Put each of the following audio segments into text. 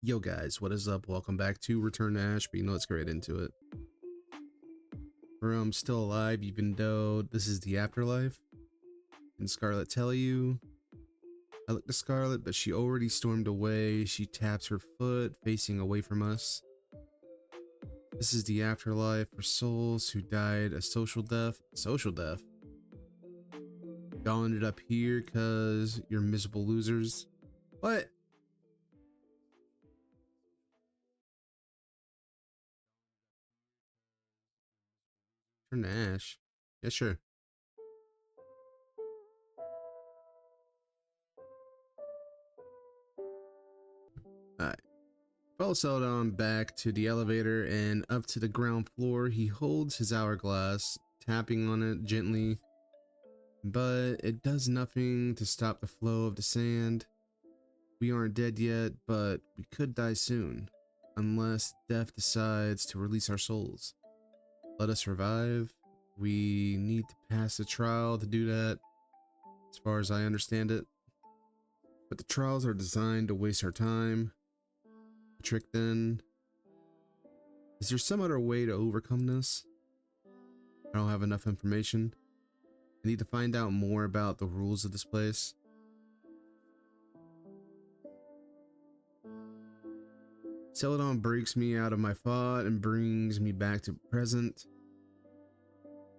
Yo guys, what is up? Welcome back to Return to Ashby. Let's get right into it. I'm still alive even though this is the afterlife. And Scarlet tell you? I look to Scarlet, but she already stormed away. She taps her foot, facing away from us. This is the afterlife for souls who died a social death. Social death? Y'all ended up here because you're miserable losers. What? Turn to ash. Yeah, sure. Alright. Follow Celadon back to the elevator and up to the ground floor. He holds his hourglass, tapping on it gently, but it does nothing to stop the flow of the sand. We aren't dead yet, but we could die soon, unless death decides to release our souls. Let us survive. We need to pass the trial to do that, as far as I understand it. But the trials are designed to waste our time. The trick then, is there some other way to overcome this? I don't have enough information. I need to find out more about the rules of this place. Celadon breaks me out of my thought and brings me back to present.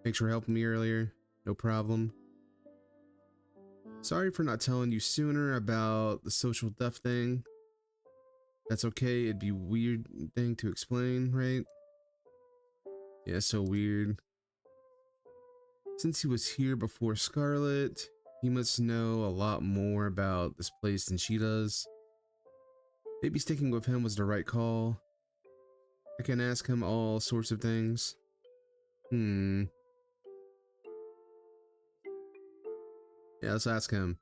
Thanks for helping me earlier. No problem. Sorry for not telling you sooner about the social death thing. That's okay, it'd be a weird thing to explain, right? Yeah, so weird. Since he was here before Scarlet, he must know a lot more about this place than she does. Maybe sticking with him was the right call. I can ask him all sorts of things. Yeah, let's ask him.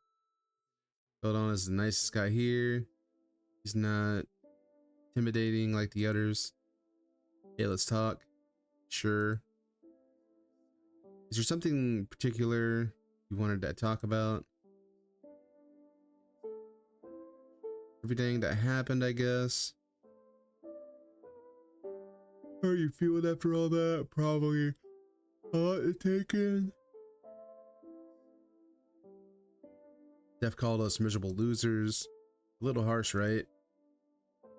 Celadon is the nicest guy here. He's not intimidating like the others. Hey, let's talk. Sure. Is there something particular you wanted to talk about? Everything that happened, I guess. How are you feeling after all that? Probably a lot to take in. Def called us miserable losers. A little harsh, right?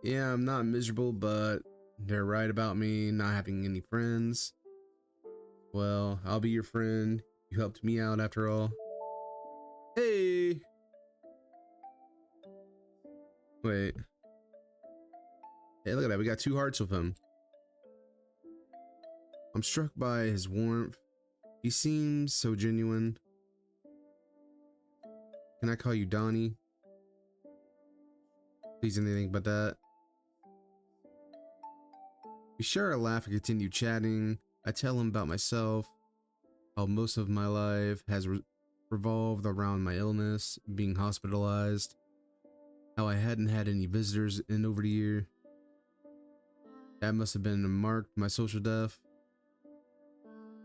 Yeah, I'm not miserable, but they're right about me not having any friends. Well, I'll be your friend. You helped me out after all. Hey! Wait. Hey, look at that. We got 2 hearts with him. I'm struck by his warmth. He seems so genuine. Can I call you Donnie? Please, anything but that. We share a laugh and continue chatting. I tell him about myself, how most of my life has revolved around my illness, being hospitalized, how I hadn't had any visitors in over a year. That must have been marked my social death.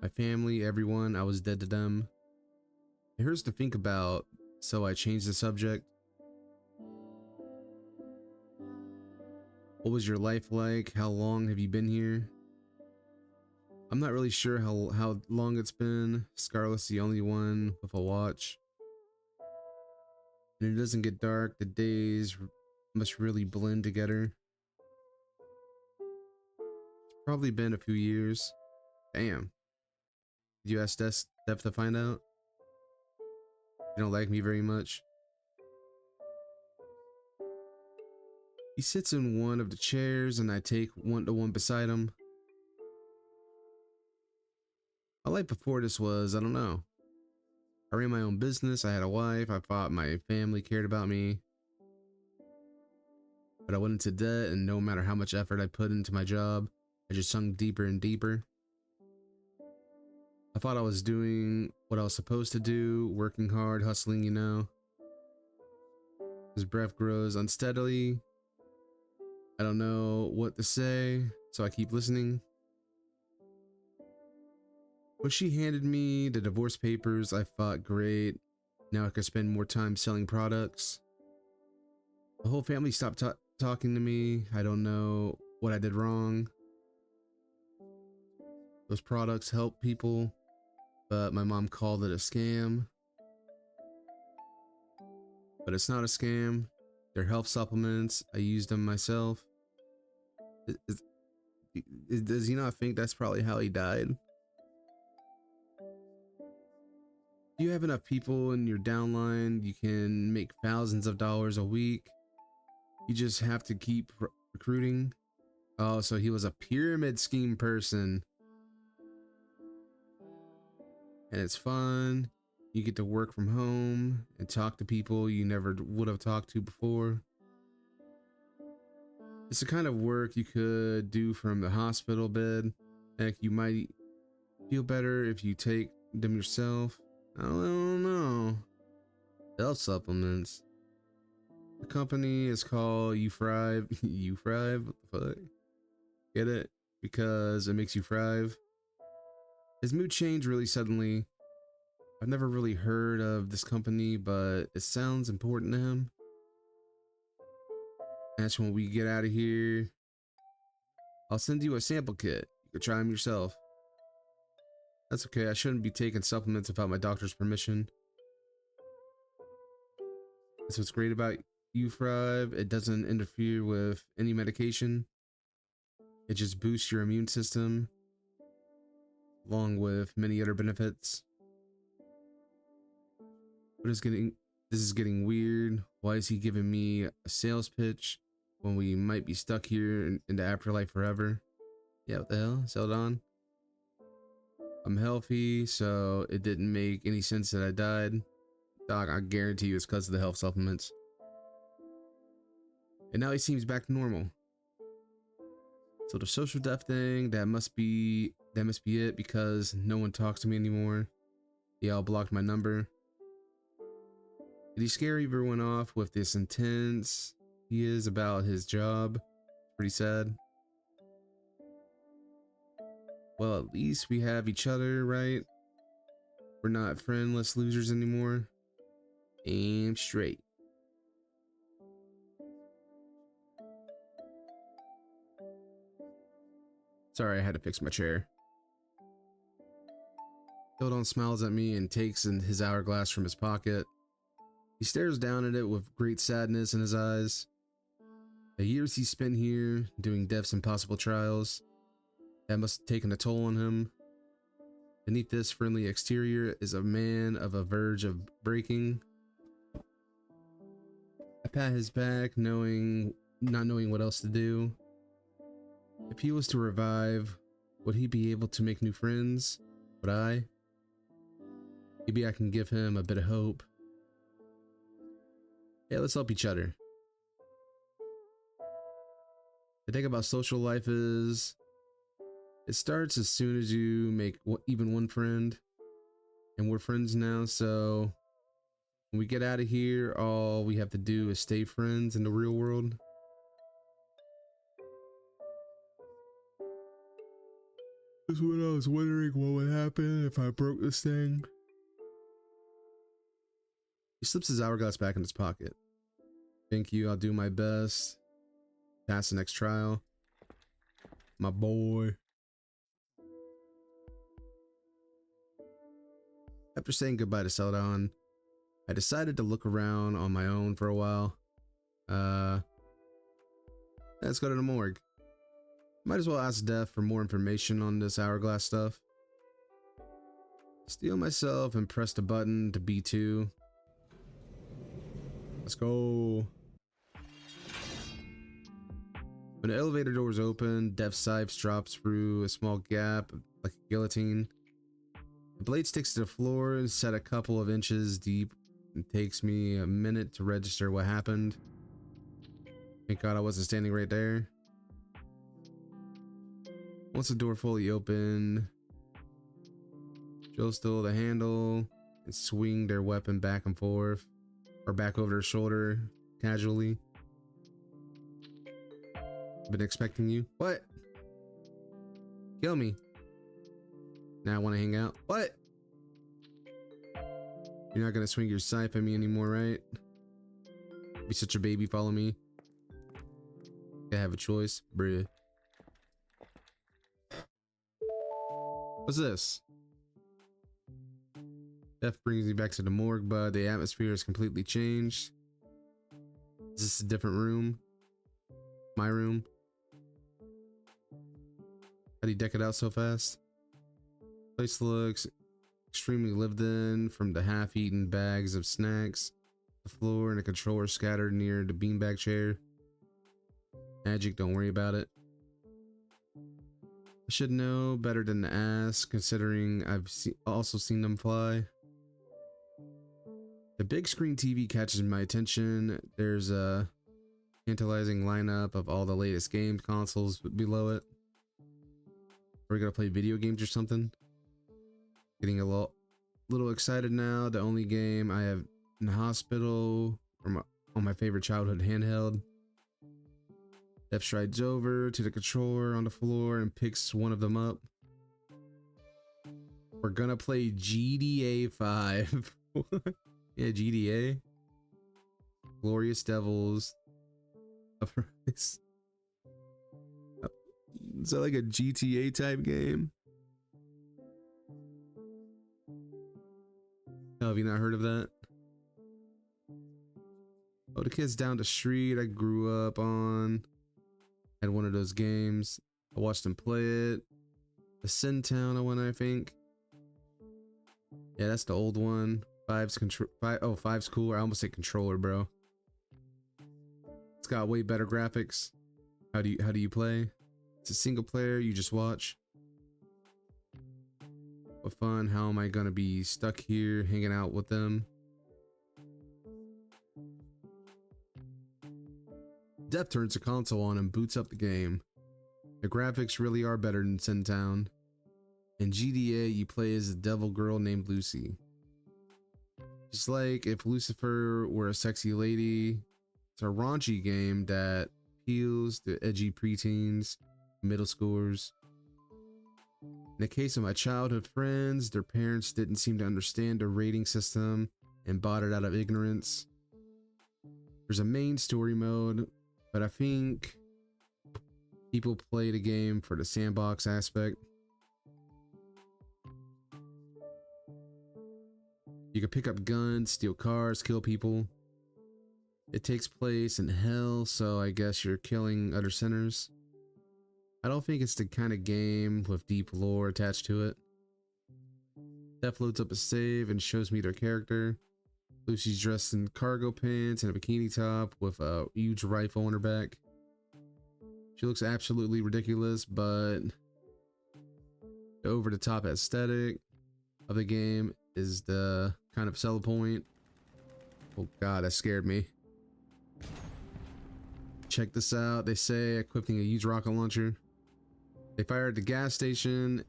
My family, everyone, I was dead to them. It hurts to think about, so I changed the subject. What was your life like? How long have you been here? I'm not really sure how long it's been. Scarlet's the only one with a watch. And it doesn't get dark. The days must really blend together. It's probably been a few years. Damn. Did you ask Steph to find out? You don't like me very much. He sits in one of the chairs and I take one-to-one beside him. My life before this was, I don't know. I ran my own business, I had a wife, I thought my family cared about me. But I went into debt and no matter how much effort I put into my job, I just sunk deeper and deeper. I thought I was doing what I was supposed to do, working hard, hustling, you know. His breath grows unsteadily. I don't know what to say, so I keep listening. When she handed me the divorce papers, I thought, great, now I could spend more time selling products. The whole family stopped talking to me. I don't know what I did wrong. Those products help people, but my mom called it a scam. But it's not a scam. They're health supplements. I used them myself. Does he not think that's probably how he died? Do you have enough people in your downline? You can make thousands of dollars a week. You just have to keep recruiting. Oh, so he was a pyramid scheme person. And it's fun. You get to work from home and talk to people you never would have talked to before. It's the kind of work you could do from the hospital bed. Heck, you might feel better if you take them yourself. I don't know. Health supplements. The company is called Euthrive. Euthrive? What the fuck? Get it? Because it makes you thrive. His mood changed really suddenly. I've never really heard of this company, but it sounds important to him. That's when we get out of here. I'll send you a sample kit. You can try them yourself. That's okay. I shouldn't be taking supplements without my doctor's permission. That's what's great about Euthrive. It doesn't interfere with any medication. It just boosts your immune system, along with many other benefits. But this is getting weird. Why is he giving me a sales pitch when we might be stuck here in the afterlife forever? Yeah, what the hell? Seldon? I'm healthy, so it didn't make any sense that I died. Doc, I guarantee you it's because of the health supplements. And now he seems back to normal. So the social death thing, that must be it, because no one talks to me anymore. They all blocked my number. Did he scare everyone off with this intense he is about his job? Pretty sad. Well, at least we have each other, right? We're not friendless losers anymore. Aim straight. Sorry, I had to fix my chair. Hildon smiles at me and takes his hourglass from his pocket. He stares down at it with great sadness in his eyes. The years he spent here, doing Death's impossible trials, that must have taken a toll on him. Beneath this friendly exterior is a man of a verge of breaking. I pat his back, not knowing what else to do. If he was to revive, would he be able to make new friends? Would I? Maybe I can give him a bit of hope. Yeah, let's help each other. The thing about social life is, it starts as soon as you make even one friend. And we're friends now, so when we get out of here, all we have to do is stay friends in the real world. That's what I was wondering, what would happen if I broke this thing. He slips his hourglass back in his pocket. Thank you, I'll do my best. Pass the next trial. My boy. After saying goodbye to Seldon, I decided to look around on my own for a while. Let's go to the morgue. Might as well ask Death for more information on this hourglass stuff. Steel myself and press the button to B2. Let's go. When the elevator doors open, Death's scythe drops through a small gap like a guillotine. The blade sticks to the floor and set a couple of inches deep. It takes me a minute to register what happened. Thank God I wasn't standing right there. Once the door fully opened, Joe stole the handle and swing their weapon back and forth, or back over their shoulder, casually. Been expecting you. What? Kill me. Now I want to hang out. What? You're not gonna swing your scythe at me anymore, right? Be such a baby, follow me. I have a choice, bruh. What's this? Death brings me back to the morgue, but the atmosphere has completely changed. Is this a different room? My room? How do you deck it out so fast? Place looks extremely lived in, from the half-eaten bags of snacks, the floor, and a controller scattered near the beanbag chair. Magic, don't worry about it. I should know better than to ask, considering I've also seen them fly. The big screen TV catches my attention. There's a tantalizing lineup of all the latest game consoles below it. Are we gonna play video games or something? Getting a little excited now. The only game I have in the hospital on my favorite childhood handheld. Death strides over to the controller on the floor and picks one of them up. We're gonna play GTA 5. Yeah, GTA. Glorious Devils. Is that like a GTA type game? Oh, have you not heard of that? Oh, the kids down the street I grew up on had one of those games. I watched them play it. The Sin Town I won, I think. Yeah, that's the old one. Five's cool. I almost said controller, bro. It's got way better graphics. How do you play? It's a single player, you just watch. What fun. How am I gonna be stuck here hanging out with them? Death turns the console on and boots up the game. The graphics really are better than Sin Town. In GTA, you play as a devil girl named Lucy. Just like if Lucifer were a sexy lady, it's a raunchy game that appeals to edgy preteens, middle schoolers. In the case of my childhood friends, their parents didn't seem to understand the rating system and bought it out of ignorance. There's a main story mode, but I think people play the game for the sandbox aspect. You can pick up guns, steal cars, kill people. It takes place in hell, so I guess you're killing other sinners. I don't think it's the kind of game with deep lore attached to it. Death loads up a save and shows me their character. Lucy's dressed in cargo pants and a bikini top with a huge rifle on her back. She looks absolutely ridiculous, but the over-the-top aesthetic of the game is the kind of sell point. Oh god, that scared me. Check this out. They say equipping a huge rocket launcher. They fire at the gas station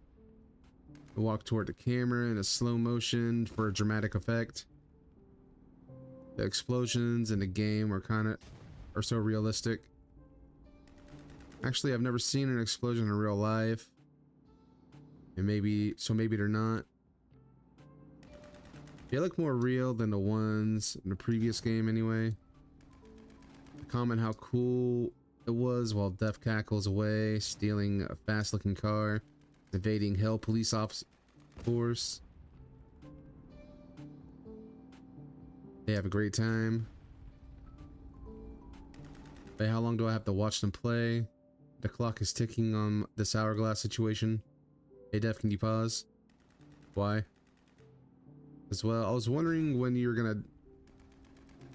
and walk toward the camera in a slow motion for a dramatic effect. The explosions in the game are so realistic. Actually, I've never seen an explosion in real life. And maybe they're not. They look more real than the ones in the previous game anyway. Comment how cool it was while Death cackles away, stealing a fast looking car, evading hell police force. They have a great time. Hey, how long do I have to watch them play? The clock is ticking on this hourglass situation. Hey Death, can you pause? Why? As well, I was wondering when you're gonna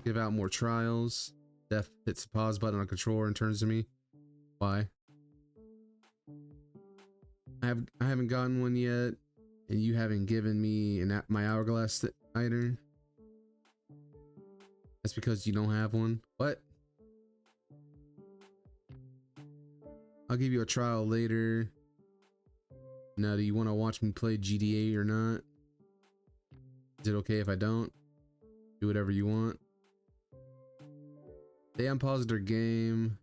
give out more trials. Death hits the pause button on the controller and turns to me. Why? I haven't gotten one yet, and you haven't given me my hourglass either. That's because you don't have one. What? I'll give you a trial later. Now, do you want to watch me play GTA or not? Is it okay if I don't? Do whatever you want. They unpaused their game.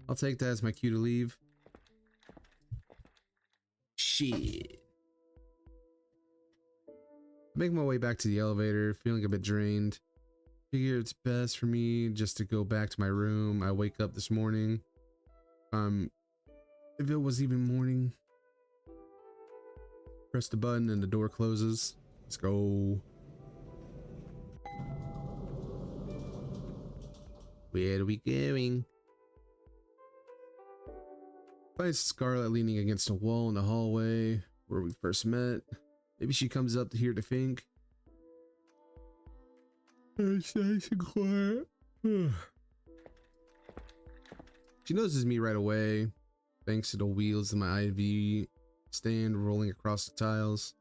I'll take that as my cue to leave. Shit. I make my way back to the elevator, feeling a bit drained. Figure it's best for me just to go back to my room. I wake up this morning. If it was even morning. Press the button and the door closes. Let's go. Where are we going? Finds Scarlet leaning against a wall in the hallway where we first met. Maybe she comes up here to think. It's nice and quiet. She notices me right away, thanks to the wheels of my IV stand rolling across the tiles.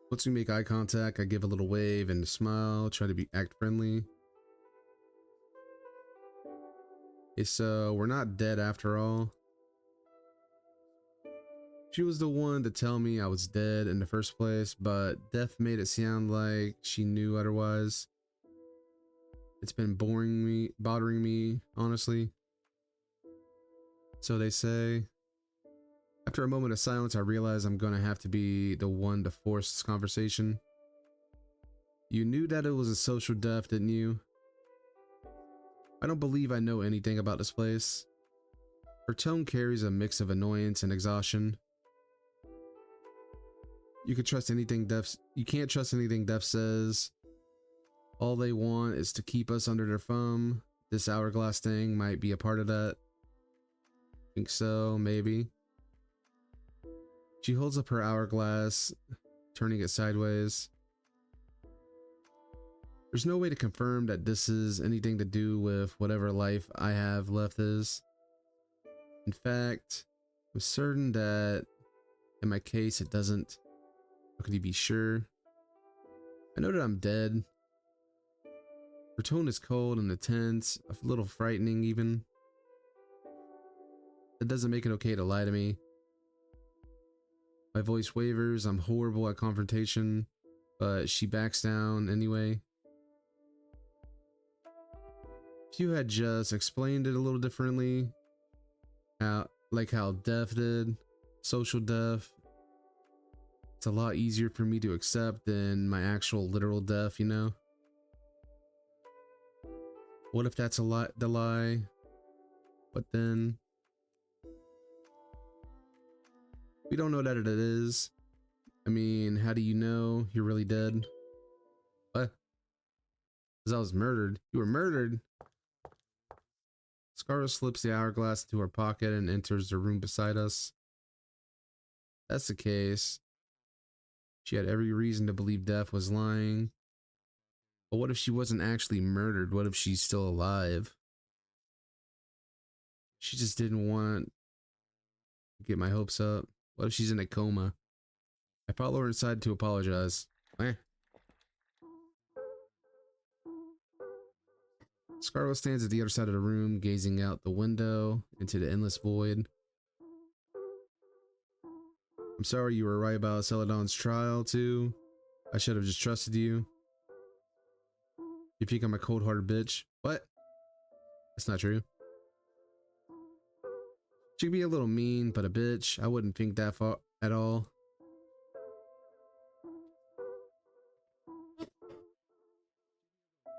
Once we make eye contact, I give a little wave and a smile, try to act friendly. Okay, so we're not dead after all. She was the one to tell me I was dead in the first place, but death made it sound like she knew otherwise. It's been bothering me, honestly. So they say. After a moment of silence, I realize I'm gonna have to be the one to force this conversation. You knew that it was a social death, didn't you? I don't believe I know anything about this place. Her tone carries a mix of annoyance and exhaustion. You can't trust anything Death says. All they want is to keep us under their thumb. This hourglass thing might be a part of that. Think so, maybe. She holds up her hourglass, turning it sideways. There's no way to confirm that this is anything to do with whatever life I have left is. In fact, I'm certain that in my case it doesn't. How can you be sure? I know that I'm dead. Her tone is cold and intense, a little frightening even. That doesn't make it okay to lie to me. My voice wavers, I'm horrible at confrontation, but she backs down anyway. If you had just explained it a little differently, like how death did, social death, it's a lot easier for me to accept than my actual literal death, you know? What if that's the lie? But then we don't know that it is. I mean, how do you know you're really dead? What? Because I was murdered. You were murdered. Scarlet slips the hourglass into her pocket and enters the room beside us. That's the case. She had every reason to believe Death was lying. But what if she wasn't actually murdered? What if she's still alive? She just didn't want to get my hopes up. What if she's in a coma? I follow her inside to apologize. Scarlet stands at the other side of the room, gazing out the window into the endless void. I'm sorry you were right about Celadon's trial, too. I should have just trusted you. You think I'm a cold-hearted bitch? What? That's not true. She could be a little mean, but a bitch. I wouldn't think that far at all.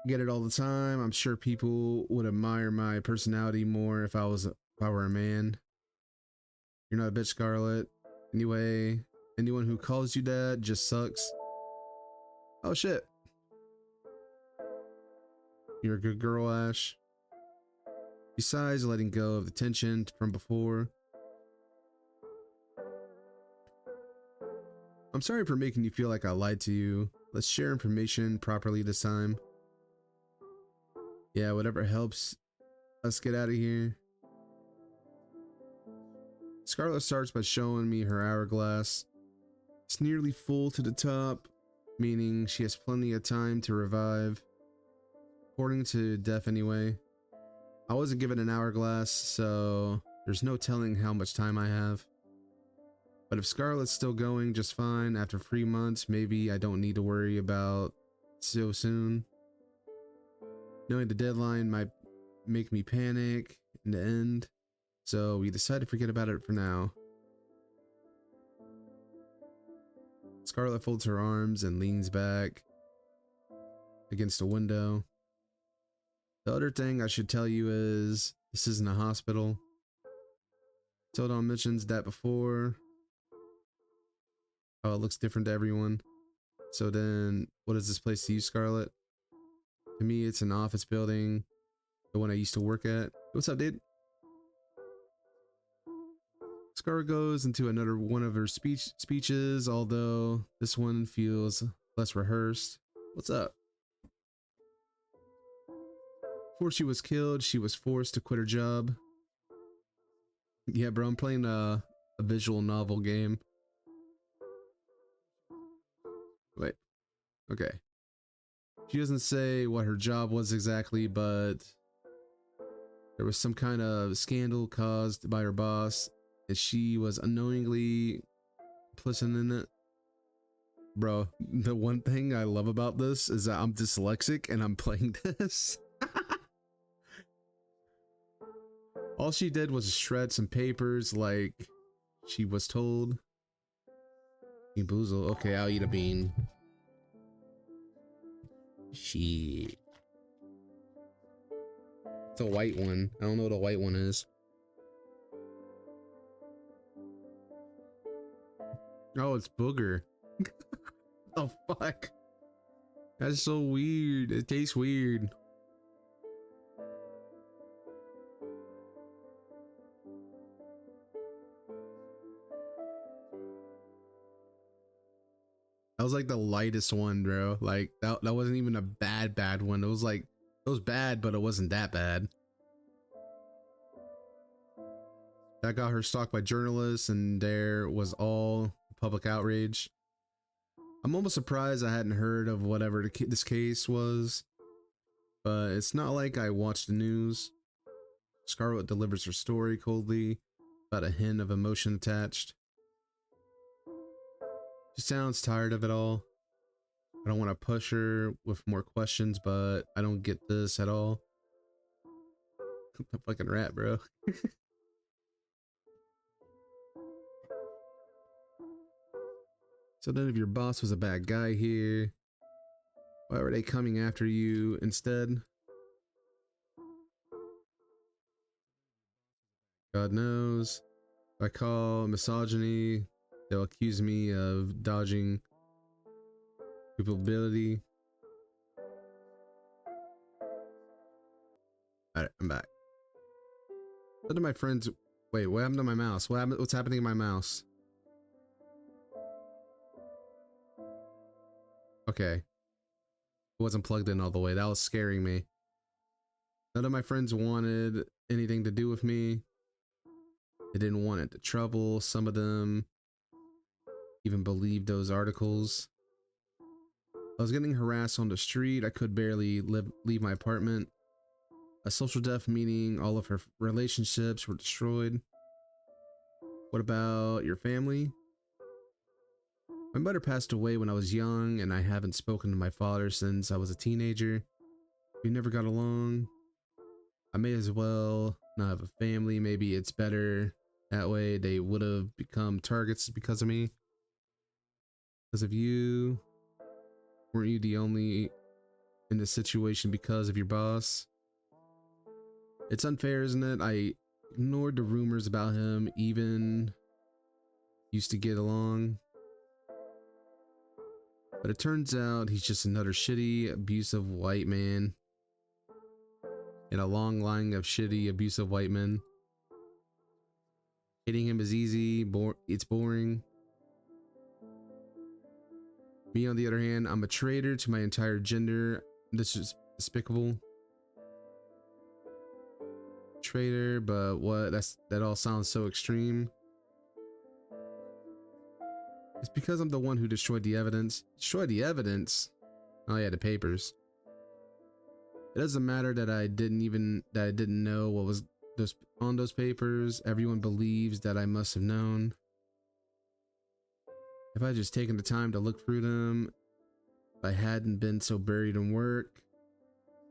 Get it all the time. I'm sure people would admire my personality more if I were a man. You're not a bitch, Scarlet. Anyway, anyone who calls you that just sucks. Oh shit. You're a good girl, Ash. Besides letting go of the tension from before. I'm sorry for making you feel like I lied to you. Let's share information properly this time. Yeah, whatever helps us get out of here. Scarlet starts by showing me her hourglass. It's nearly full to the top, meaning she has plenty of time to revive. According to Death anyway. I wasn't given an hourglass, so there's no telling how much time I have. But if Scarlet's still going just fine after 3 months, maybe I don't need to worry about so soon. Knowing the deadline might make me panic in the end, so we decide to forget about it for now. Scarlet folds her arms and leans back against the window. The other thing I should tell you is this isn't a hospital. Todon mentions that before. Oh, it looks different to everyone. So then, what is this place to you, Scarlet? To me, it's an office building. The one I used to work at. What's up, dude? Scar goes into another one of her speeches, although this one feels less rehearsed. What's up? Before she was killed, she was forced to quit her job. Yeah, bro, I'm playing a visual novel game. Wait, okay. She doesn't say what her job was exactly, but there was some kind of scandal caused by her boss, and she was unknowingly complicit in it. Bro, the one thing I love about this is that I'm dyslexic and I'm playing this. All she did was shred some papers like she was told. Bean Boozle. Okay, I'll eat a bean. Shit. It's a white one. I don't know what a white one is. Oh, it's booger. What the fuck? That's so weird. It tastes weird. That was like the lightest one, bro. Like that wasn't even a bad one. It was like, it was bad, but it wasn't that bad. That got her stalked by journalists, and there was all public outrage. I'm almost surprised I hadn't heard of whatever this case was, but it's not like I watched the news. Scarlet delivers her story coldly, without a hint of emotion attached. She sounds tired of it all. I don't want to push her with more questions, but I don't get this at all. A fucking rat, bro. So then if your boss was a bad guy here, why were they coming after you instead? God knows. If I call misogyny, they'll accuse me of dodging culpability. Alright, I'm back. What did my friends... Wait, what happened to my mouse? What's happening to my mouse? Okay. It wasn't plugged in all the way. That was scaring me. None of my friends wanted anything to do with me. They didn't want it to trouble. Some of them even believed those articles. I was getting harassed on the street. I could barely leave my apartment. A social death, meaning all of her relationships were destroyed. What about your family? My mother passed away when I was young, and I haven't spoken to my father since I was a teenager. We never got along. I may as well not have a family. Maybe it's better that way. They would have become targets because of me. Because of you. Weren't you the only in this situation because of your boss? It's unfair, isn't it? I ignored the rumors about him, even used to get along. But it turns out he's just another shitty, abusive white man in a long line of shitty, abusive white men. Hating him is easy, it's boring. Me, on the other hand, I'm a traitor to my entire gender. This is despicable. Traitor, but what? That all sounds so extreme. It's because I'm the one who destroyed the evidence. Destroyed the evidence? Oh yeah, the papers. It doesn't matter that I didn't know what was on those papers. Everyone believes that I must have known. If I had just taken the time to look through them, if I hadn't been so buried in work,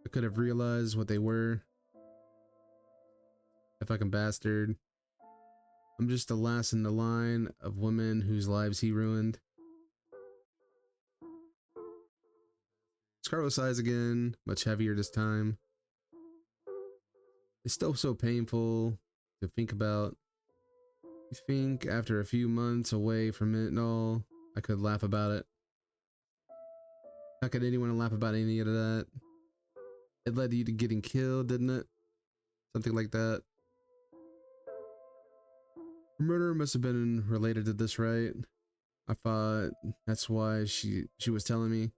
I could have realized what they were. That fucking bastard. I'm just the last in the line of women whose lives he ruined. Scarlet sighs again, much heavier this time. It's still so painful to think about. You think after a few months away from it and all, I could laugh about it. How could anyone laugh about any of that? It led you to getting killed, didn't it? Something like that. Murder must have been related to this, right? I thought that's why she was telling me.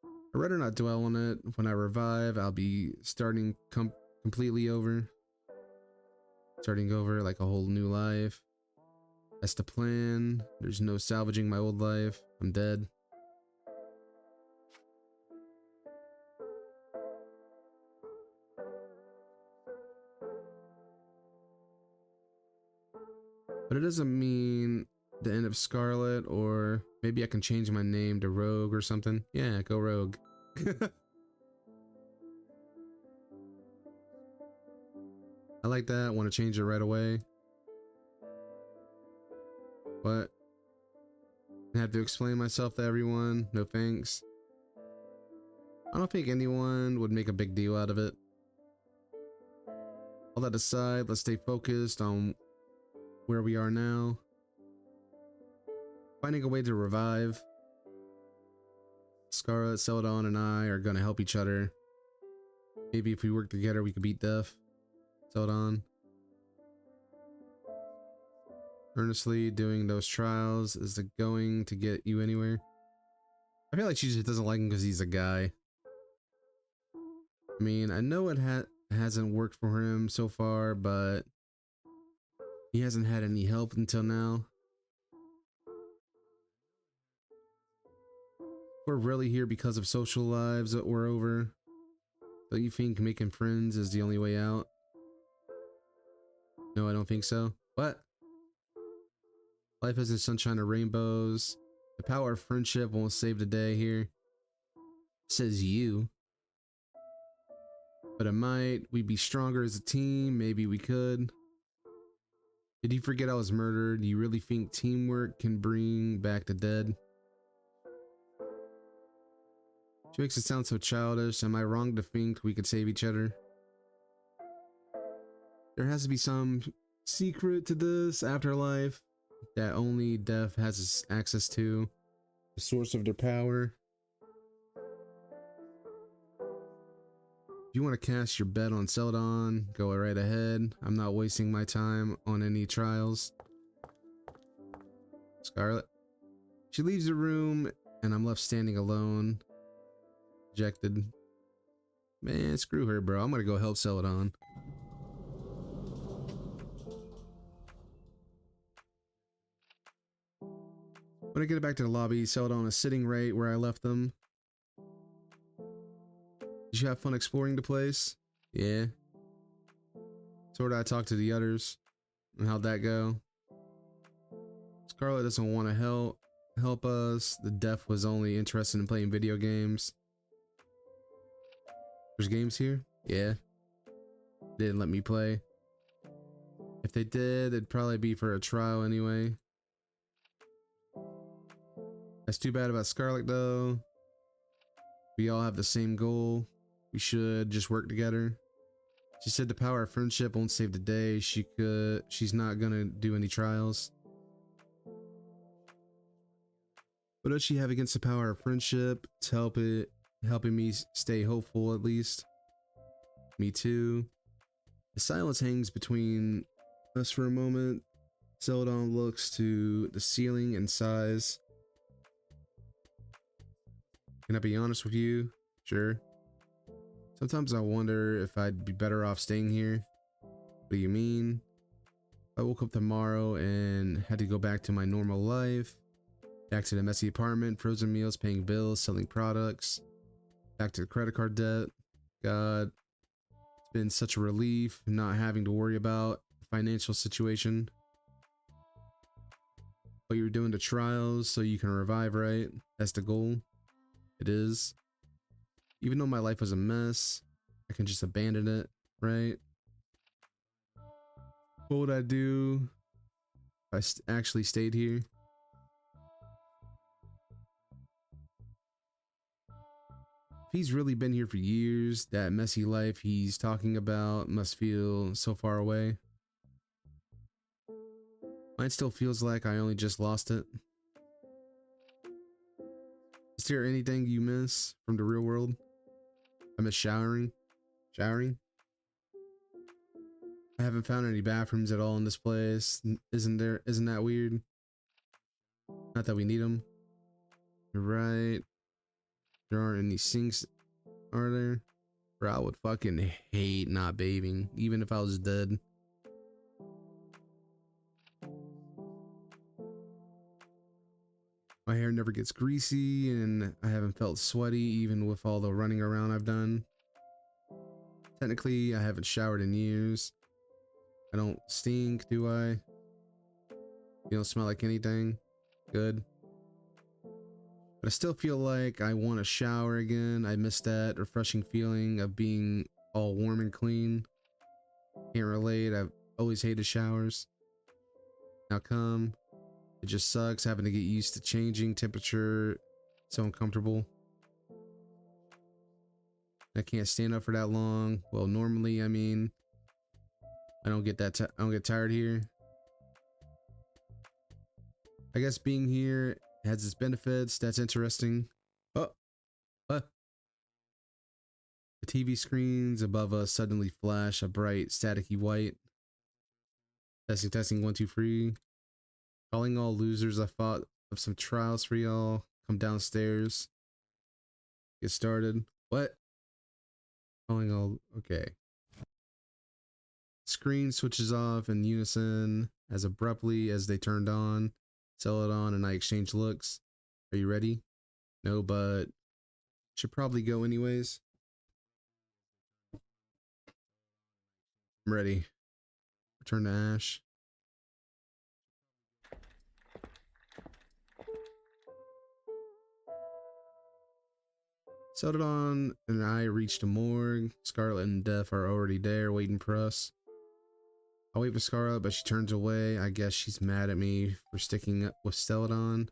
I'd rather not dwell on it. When I revive, I'll be starting completely over. Starting over like a whole new life. That's the plan. There's no salvaging my old life. I'm dead. But it doesn't mean the end of Scarlet, or maybe I can change my name to Rogue or something. Yeah, go Rogue. I like that. Want to change it right away. What? I have to explain myself to everyone. No thanks. I don't think anyone would make a big deal out of it. All that aside, let's stay focused on where we are now. Finding a way to revive. Scarlet, Celadon, and I are gonna help each other. Maybe if we work together, we could beat death. Celadon. Earnestly doing those trials, is it going to get you anywhere? I feel like she just doesn't like him because he's a guy. I mean, I know it hasn't worked for him so far, but he hasn't had any help until now. We're really here because of social lives that were over. Don't you think making friends is the only way out? No, I don't think so. What? Life isn't sunshine or rainbows. The power of friendship won't save the day here. Says you. But it might. We'd be stronger as a team. Maybe we could. Did you forget I was murdered? Do you really think teamwork can bring back the dead? She makes it sound so childish. Am I wrong to think we could save each other? There has to be some secret to this afterlife that only Death has access to. The source of their power. If you want to cast your bet on Celadon, go right ahead. I'm not wasting my time on any trials. Scarlet. She leaves the room and I'm left standing alone. Rejected. Man, screw her, bro. I'm gonna go help Celadon. When I get back to the lobby, Celadon is sitting right where I left them. Did you have fun exploring the place? Yeah. Sort of. I talked to the others. And how'd that go? Scarlet doesn't want to help us. The Deaf was only interested in playing video games. There's games here? Yeah. They didn't let me play. If they did, it'd probably be for a trial anyway. That's too bad about Scarlet though. We all have the same goal. We should just work together. She said the power of friendship won't save the day. She's not gonna do any trials. What does she have against the power of friendship? It's helping me stay hopeful at least. Me too. The silence hangs between us for a moment. Celadon looks to the ceiling and sighs. Can I be honest with you? Sure. Sometimes I wonder if I'd be better off staying here. What do you mean? I woke up tomorrow and had to go back to my normal life. Back to the messy apartment, frozen meals, paying bills, selling products. Back to the credit card debt. God, it's been such a relief not having to worry about the financial situation. But you're doing the trials so you can revive, right? That's the goal. It is. Even though my life was a mess, I can just abandon it, right? What would I do if I actually stayed here? he's really been here for years, that messy life he's talking about must feel so far away. Mine still feels like I only just lost it. Is there anything you miss from the real world? I miss showering. Showering? I haven't found any bathrooms at all in this place. Isn't there? Isn't that weird? Not that we need them. You're right. There aren't any sinks, are there? Bro, I would fucking hate not bathing, even if I was dead. My hair never gets greasy, and I haven't felt sweaty even with all the running around I've done. Technically, I haven't showered in years. I don't stink, do I? You don't smell like anything? Good. But I still feel like I want to shower again. I miss that refreshing feeling of being all warm and clean. Can't relate, I've always hated showers. How come? It just sucks having to get used to changing temperature. So uncomfortable. I can't stand up for that long. Well, normally, I mean, I don't get I don't get tired here. I guess being here has its benefits. That's interesting. Oh, what? The TV screens above us suddenly flash a bright, staticky white. Testing, testing, 1, 2, 3. Calling all losers. I fought of some trials for y'all. Come downstairs. Get started. What? Calling all. Okay. Screen switches off in unison as abruptly as they turned on. Celadon and I exchange looks. Are you ready? No, but should probably go anyways. I'm ready. Return to Ash. Celadon and I reach the morgue. Scarlet and Death are already there waiting for us. I wait for Scarlet, but she turns away. I guess she's mad at me for sticking up with Celadon.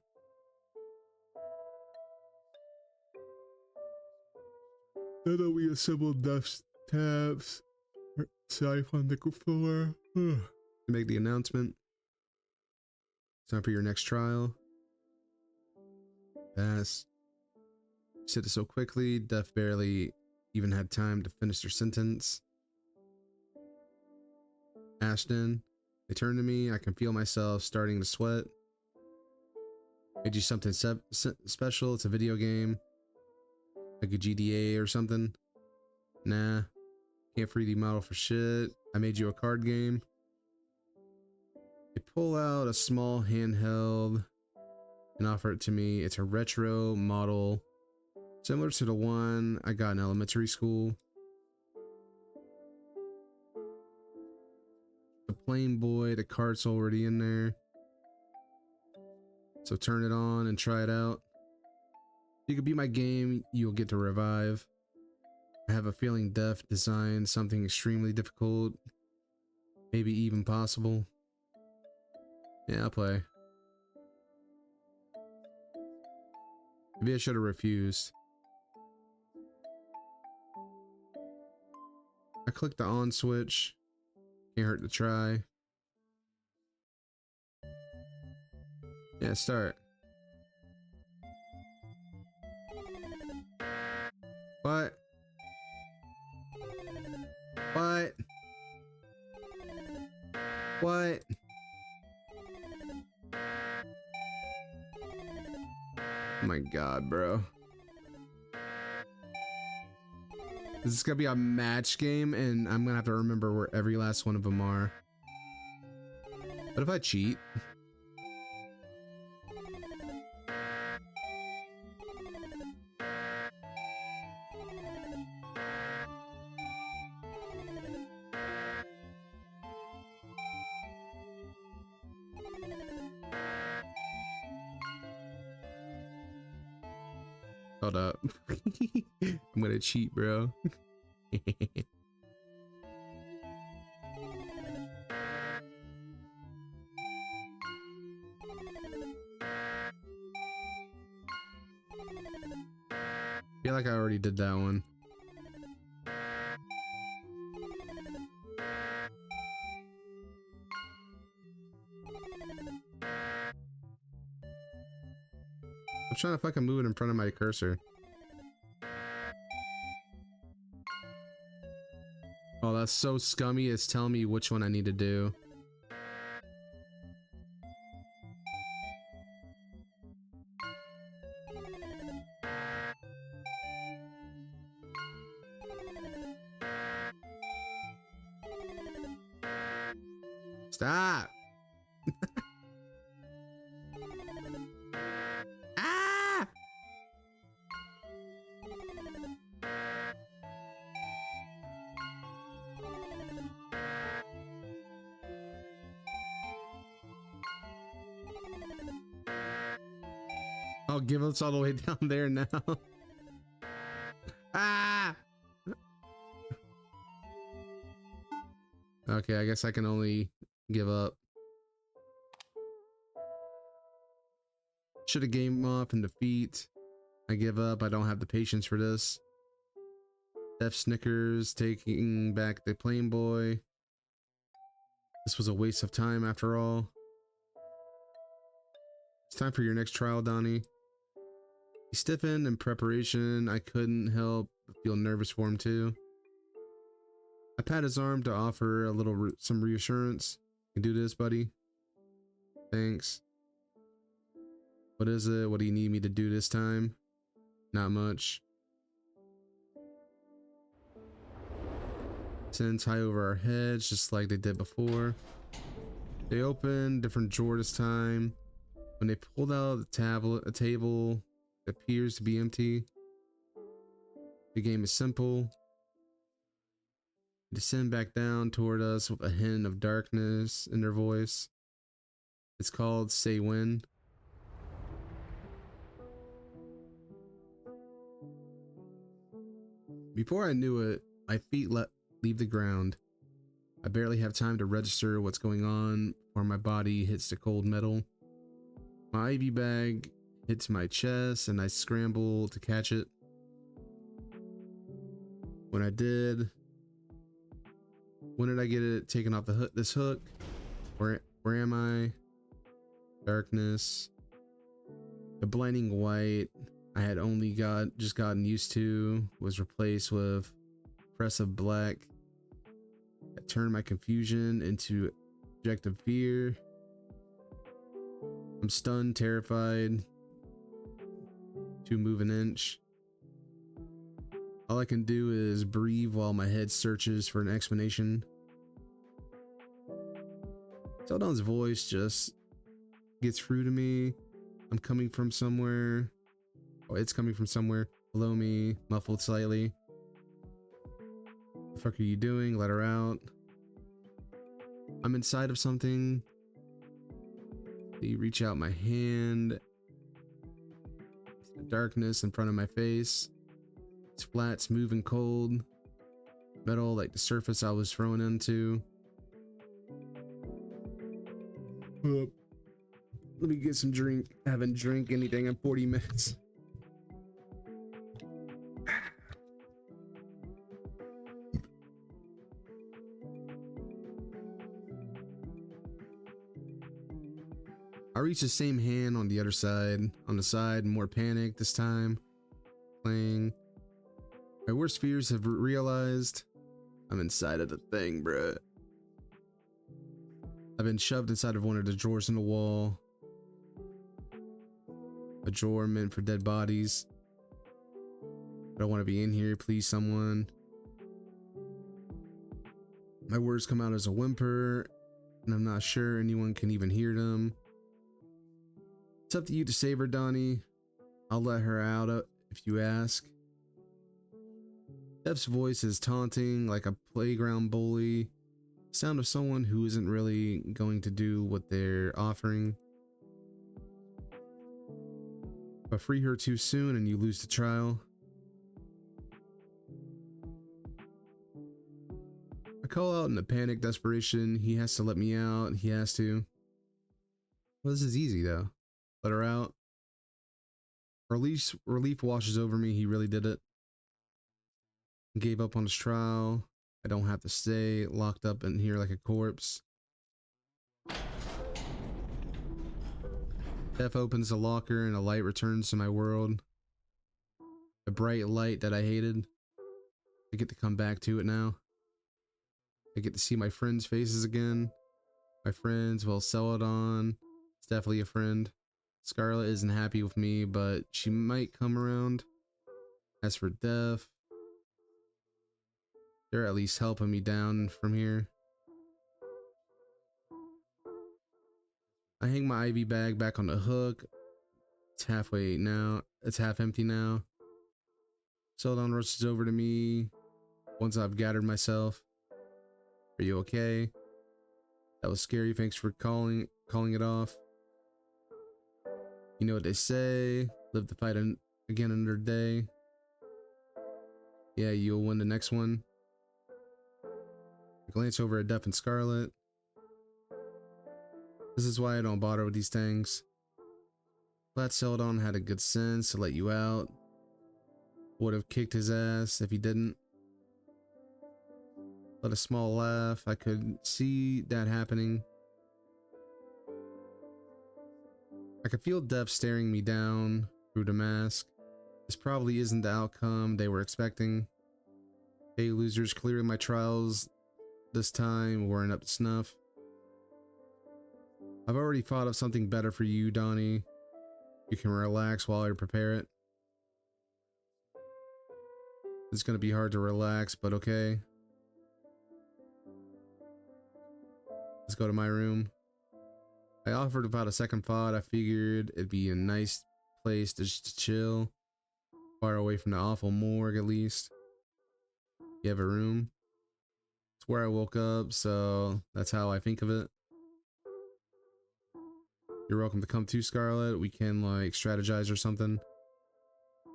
Now that we assembled Death's tabs, safe on the floor. Make the announcement. It's time for your next trial. Pass. She said it so quickly, Death barely even had time to finish their sentence. Ashton, they turn to me. I can feel myself starting to sweat. Made you something special. It's a video game. Like a GDA or something. Nah. Can't 3D model for shit. I made you a card game. They pull out a small handheld and offer it to me. It's a retro model, similar to the one I got in elementary school. The plain boy, the card's already in there. So turn it on and try it out. If you could beat my game, you'll get to revive. I have a feeling Death designed something extremely difficult. Maybe even possible. Yeah, I'll play. Maybe I should have refused. I clicked the on switch. Can't hurt to try. Yeah, start. What? What? What? Oh my god, bro. This is gonna be a match game, and I'm gonna have to remember where every last one of them are. What if I cheat? Hold up. I'm gonna cheat, bro. feel like I already did that one. I'm trying to fucking move it in front of my cursor. Oh, that's so scummy. It's telling me which one I need to do. Stop! Ah! I'll give us all the way down there now. Ah! Okay, I guess I can only give up. Should have game off in defeat. I give up. I don't have the patience for this. Def Snickers taking back the Plain Boy. This was a waste of time after all. It's time for your next trial, Donnie. He stiffened in preparation. I couldn't help but feel nervous for him too. I pat his arm to offer a little some reassurance. You can do this, buddy. Thanks. What is it? What do you need me to do this time? Not much. Sends high over our heads, just like they did before. They opened different drawer this time. When they pulled out a table that appears to be empty. The game is simple. They descend back down toward us with a hint of darkness in their voice. It's called Say When. Before I knew it, my feet leave the ground. I barely have time to register what's going on before my body hits the cold metal. My IV bag hits my chest and I scramble to catch it. When I did, when did I get it taken off the hook? This hook? Where am I? Darkness. The blinding white I had only just gotten used to was replaced with oppressive black. I turned my confusion into objective fear. I'm stunned, terrified, to move an inch. All I can do is breathe while my head searches for an explanation. Seldon's voice just gets through to me. I'm coming from somewhere. Oh, it's coming from somewhere below me, muffled slightly. The fuck are you doing? Let her out. I'm inside of something. You reach out my hand. The darkness in front of my face. It's flat, smooth, and cold. Metal like the surface I was thrown into. Let me get some drink. I haven't drank anything in 40 minutes. I reach the same hand on the other side. On the side, more panic this time. Playing. My worst fears have realized. I'm inside of the thing, bruh. I've been shoved inside of one of the drawers in the wall. A drawer meant for dead bodies. I don't want to be in here, please someone. My words come out as a whimper, and I'm not sure anyone can even hear them. It's up to you to save her, Donnie. I'll let her out if you ask. Def's voice is taunting like a playground bully. Sound of someone who isn't really going to do what they're offering. But free her too soon and you lose the trial. I call out in a panic desperation. He has to let me out. He has to. Well, this is easy though. Let her out. Relief washes over me. He really did it. Gave up on his trial. I don't have to stay locked up in here like a corpse. Death opens the locker and a light returns to my world. A bright light that I hated. I get to come back to it now. I get to see my friends' faces again. My friends, well, Celadon, it's definitely a friend. Scarlet isn't happy with me, but she might come around. As for Death, they're at least helping me down from here. I hang my IV bag back on the hook. It's halfway now. It's half empty now. Celadon rushes over to me once I've gathered myself. Are you okay? That was scary. Thanks for calling it off. You know what they say. Live to fight again another day. Yeah, you'll win the next one. I glance over at Death and Scarlet. This is why I don't bother with these things. Glad Celadon had a good sense to let you out. Would have kicked his ass if he didn't. Let a small laugh. I could see that happening. I could feel Death staring me down through the mask. This probably isn't the outcome they were expecting. Hey losers, clearly my trials this time weren't up to snuff. I've already thought of something better for you, Donnie. You can relax while I prepare it. It's gonna be hard to relax, but okay. Let's go to my room. I offered about a second thought. I figured it'd be a nice place to just chill. Far away from the awful morgue, at least. You have a room? It's where I woke up, so that's how I think of it. You're welcome to come too, Scarlet. We can, like, strategize or something.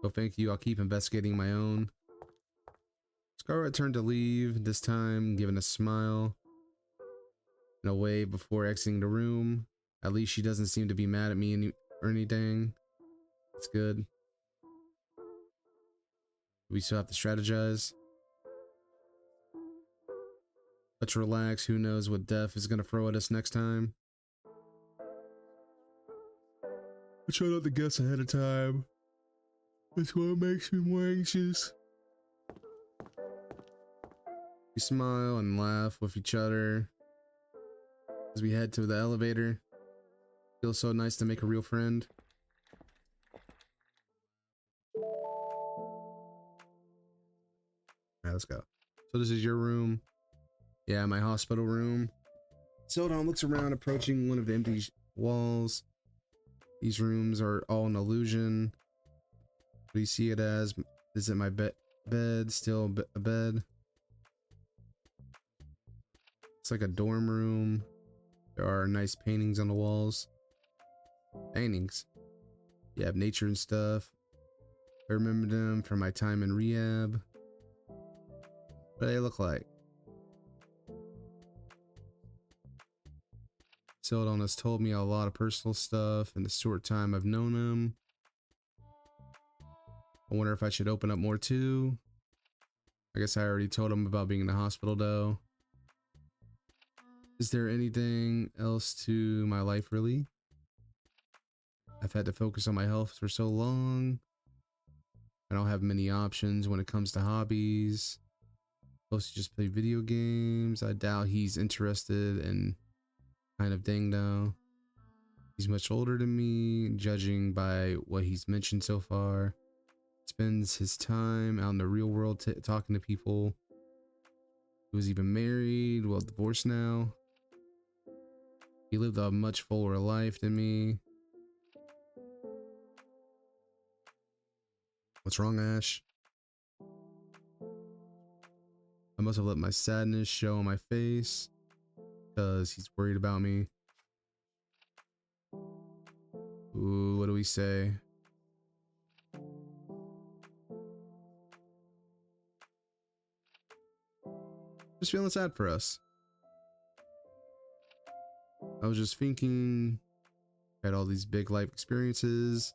So thank you. I'll keep investigating my own. Scarlet turned to leave, this time giving a smile. In a way before exiting the room. At least she doesn't seem to be mad at me or anything. It's good. We still have to strategize. Let's relax. Who knows what Death is gonna throw at us next time. I try not to guess ahead of time. That's what makes me more anxious. We smile and laugh with each other as we head to the elevator. Feels so nice to make a real friend. Alright, let's go. So this is your room. Yeah, my hospital room. Celadon looks around, approaching one of the empty walls. These rooms are all an illusion. What do you see it as? Is it my bed? Still a bed? It's like a dorm room. There are nice paintings on the walls. Paintings? You have nature and stuff. I remember them from my time in rehab. What do they look like? Celadon has told me a lot of personal stuff in the short time I've known him. I wonder if I should open up more too. I guess I already told him about being in the hospital though. Is there anything else to my life really? I've had to focus on my health for so long. I don't have many options when it comes to hobbies. Supposed to just play video games. I doubt he's interested in kind of thing though. He's much older than me, judging by what he's mentioned so far. Spends his time out in the real world talking to people. He was even married, well, divorced now. He lived a much fuller life than me. What's wrong, Ash? I must have let my sadness show on my face because he's worried about me. Ooh, what do we say? Just feeling sad for us. I was just thinking, had all these big life experiences.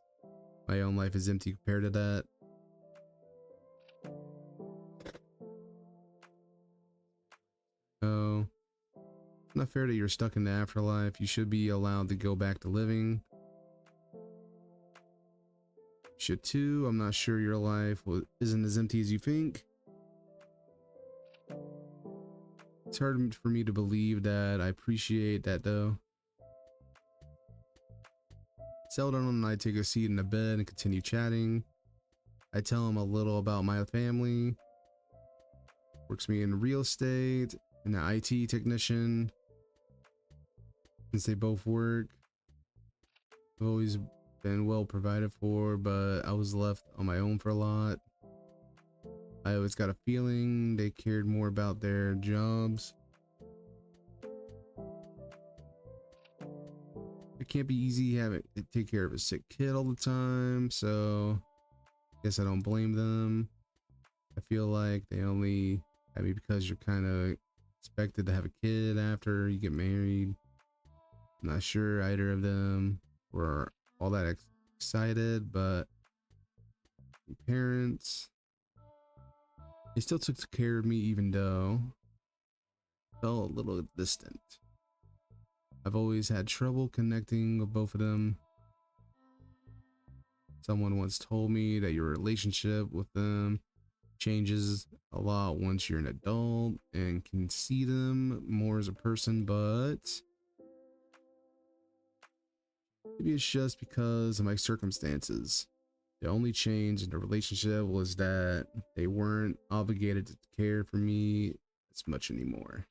My own life is empty compared to that. Oh, it's not fair that you're stuck in the afterlife. You should be allowed to go back to living. You should too. I'm not sure your life isn't as empty as you think. It's hard for me to believe that. I appreciate that though. Celadon and I take a seat in the bed and continue chatting. I tell him a little about my family. Works me in real estate and an IT technician. Since they both work, I've always been well provided for, but I was left on my own for a lot. I always got a feeling they cared more about their jobs. It can't be easy having to take care of a sick kid all the time, so I guess I don't blame them. I feel like they only have me because you're kind of expected to have a kid after you get married. I'm not sure either of them were all that excited, but parents, they still took care of me even though I felt a little distant. I've always had trouble connecting with both of them. Someone once told me that your relationship with them changes a lot once you're an adult and can see them more as a person, but maybe it's just because of my circumstances. The only change in the relationship was that they weren't obligated to care for me as much anymore.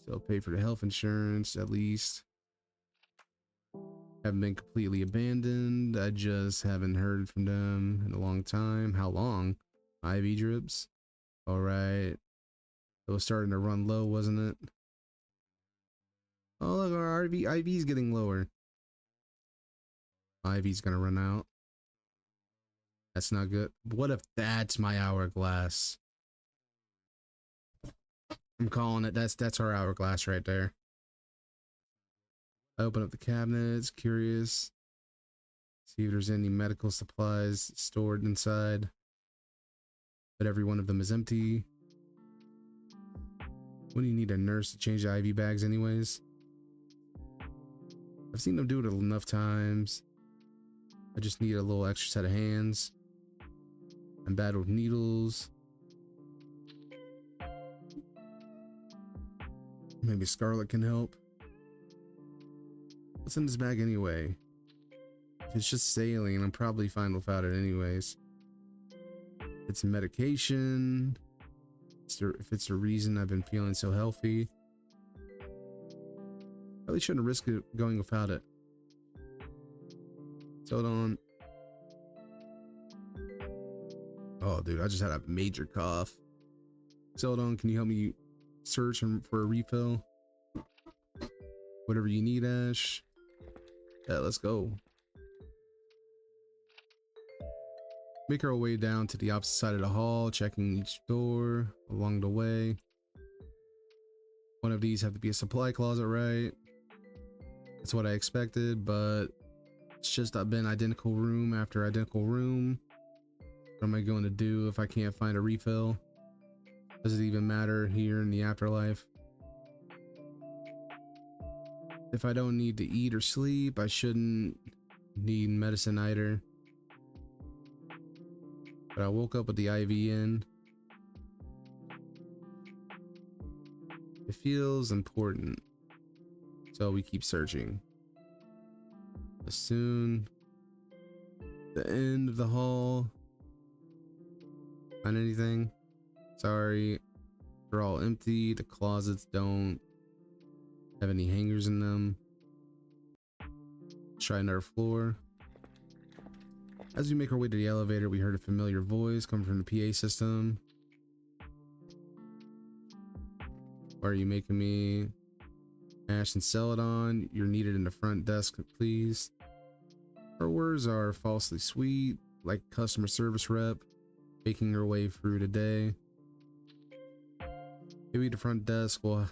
Still pay for the health insurance, at least. Haven't been completely abandoned. I just haven't heard from them in a long time. How long? IV drips? Alright. It was starting to run low, wasn't it? Oh, look, our IV's getting lower. IV's gonna run out. That's not good. What if that's my hourglass? I'm calling it. That's our hourglass right there. I open up the cabinets, curious. See if there's any medical supplies stored inside. But every one of them is empty. What do you need a nurse to change the IV bags anyways? I've seen them do it enough times. I just need a little extra set of hands. I'm bad with needles. Maybe Scarlet can help. What's in this bag anyway? If it's just saline, I'm probably fine without it anyways. It's medication. If it's the reason I've been feeling so healthy. Probably shouldn't risk it going without it. Hold on. Oh, dude, I just had a major cough. Hold on, can you help me search for a refill? Whatever you need, Ash. Yeah, let's go. Make our way down to the opposite side of the hall, checking each door along the way. One of these have to be a supply closet, right? That's what I expected, but it's just I've been identical room after identical room. What am I going to do if I can't find a refill? Does it even matter here in the afterlife? If I don't need to eat or sleep, I shouldn't need medicine either. But I woke up with the IV in. It feels important, so we keep searching. But soon, the end of the hall. Find anything? Sorry, they're all empty. The closets don't have any hangers in them. Try another floor. As we make our way to the elevator, we heard a familiar voice coming from the PA system. Why are you making me? Ash and Celadon, you're needed in the front desk, please. Her words are falsely sweet, like customer service rep, making her way through the day. Maybe the front desk will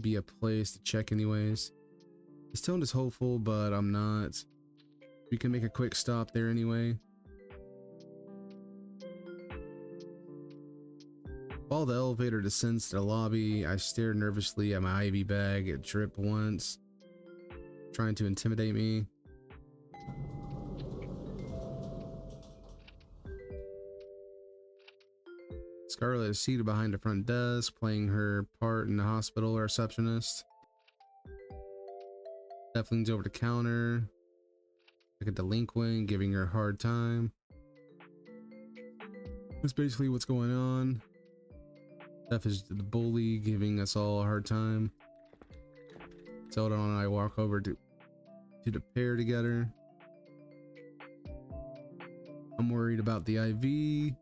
be a place to check anyways. His tone is hopeful, but I'm not. To We can make a quick stop there anyway. While the elevator descends to the lobby, I stare nervously at my IV bag. It dripped once, trying to intimidate me. Scarlet is seated behind the front desk, playing her part in the hospital receptionist. Steph leans over the counter, like a delinquent, giving her a hard time. That's basically what's going on. Steph is the bully, giving us all a hard time. Zelda and I walk over to the pair together. I'm worried about the IV.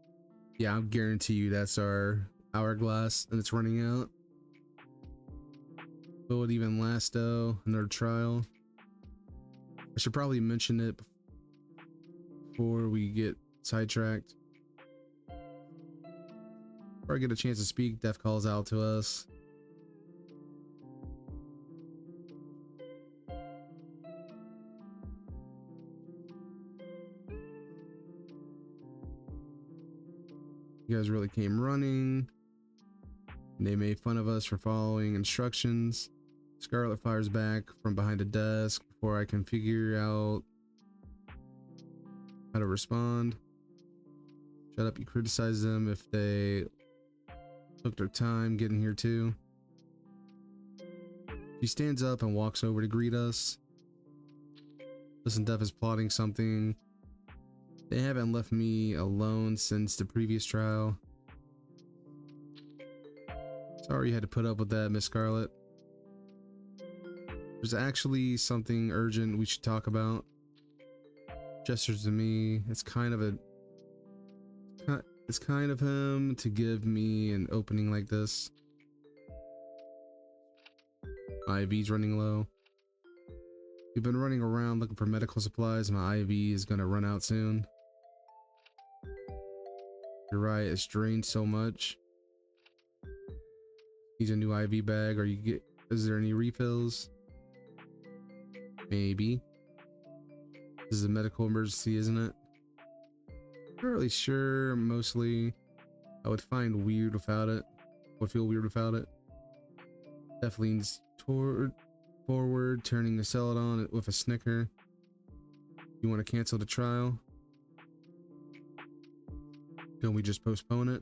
Yeah, I guarantee you that's our hourglass and it's running out. Will it even last though? Another trial. I should probably mention it before we get sidetracked. Before I get a chance to speak, Death calls out to us. You guys really came running. They made fun of us for following instructions. Scarlet fires back from behind a desk before I can figure out how to respond. Shut up, you criticize them if they took their time getting here too. She stands up and walks over to greet us. Listen, Duff is plotting something. They haven't left me alone since the previous trial. Sorry you had to put up with that, Miss Scarlet. There's actually something urgent we should talk about. Gestures to me. It's kind of him to give me an opening like this. My IV's running low. We've been running around looking for medical supplies. My IV is gonna run out soon. You're right, it's drained so much. Needs a new IV bag. Is there any refills? Maybe. This is a medical emergency, isn't it? Not really sure. Mostly I would find weird without it. Would feel weird without it. Steph leans forward, turning the Celadon with a snicker. You want to cancel the trial? Don't we just postpone it?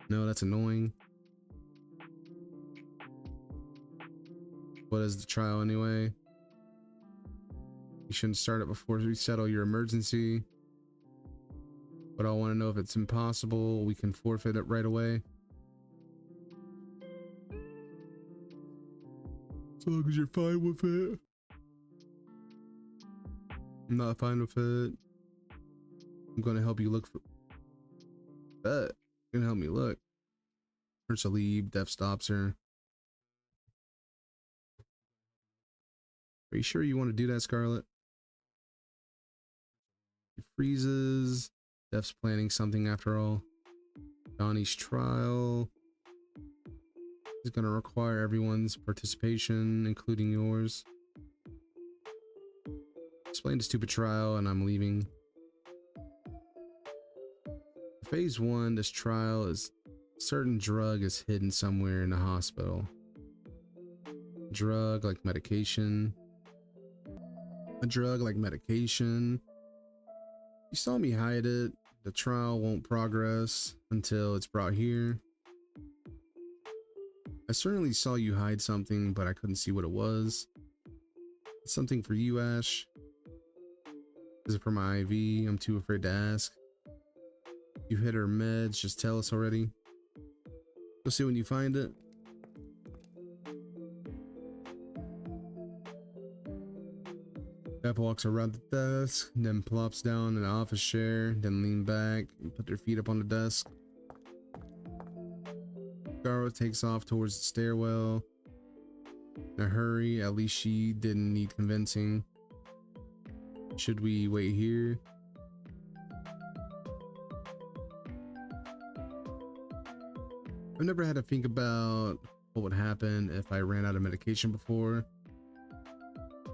No, that's annoying. What is the trial anyway? You shouldn't start it before we settle your emergency. But I want to know if it's impossible, we can forfeit it right away. As long as you're fine with it. I'm not fine with it. I'm gonna help you look for that. You're gonna help me look. Her to leave, Death stops her. Are you sure you want to do that, Scarlet? He freezes. Death's planning something after all. Donnie's trial is gonna require everyone's participation, including yours. Explain the stupid trial and I'm leaving. Phase 1, this trial is a certain drug is hidden somewhere in the hospital. Drug like medication. A drug like medication. You saw me hide it. The trial won't progress until it's brought here. I certainly saw you hide something, but I couldn't see what it was. It's something for you, Ash. Is it for my IV? I'm too afraid to ask. You hit her meds, just tell us already. We'll see when you find it. Beth walks around the desk, then plops down in an office chair, then lean back and put their feet up on the desk. Scarlet takes off towards the stairwell. In a hurry, at least she didn't need convincing. Should we wait here? I've never had to think about what would happen if I ran out of medication before.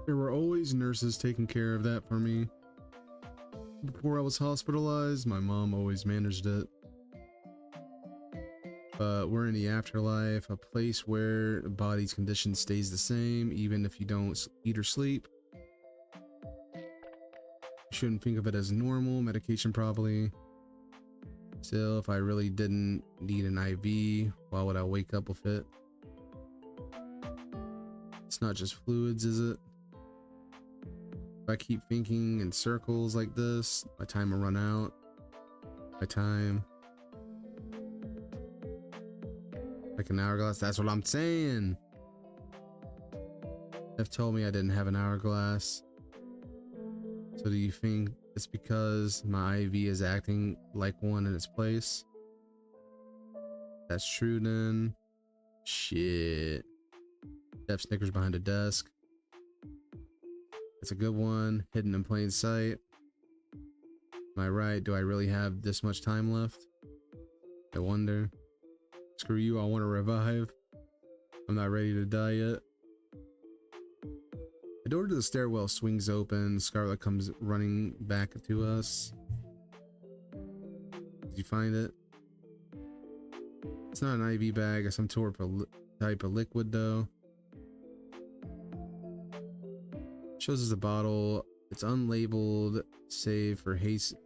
There were always nurses taking care of that for me. before I was hospitalized. My mom always managed it. But we're in the afterlife, a place where the body's condition stays the same even if you don't eat or sleep. You shouldn't think of it as normal. Medication probably. Still, if I really didn't need an IV, why would I wake up with it? It's not just fluids, is it? If I keep thinking in circles like this, my time will run out. My time. Like an hourglass, that's what I'm saying. They've told me I didn't have an hourglass. So do you think it's because my IV is acting like one in its place? That's true then. Shit. Def Snickers behind a desk. That's a good one. Hidden in plain sight. Am I right? Do I really have this much time left? I wonder. Screw you, I want to revive. I'm not ready to die yet. The door to the stairwell swings open. Scarlet comes running back to us. Did you find it? It's not an IV bag or some type of liquid though. Shows us a bottle. It's unlabeled, save for haste.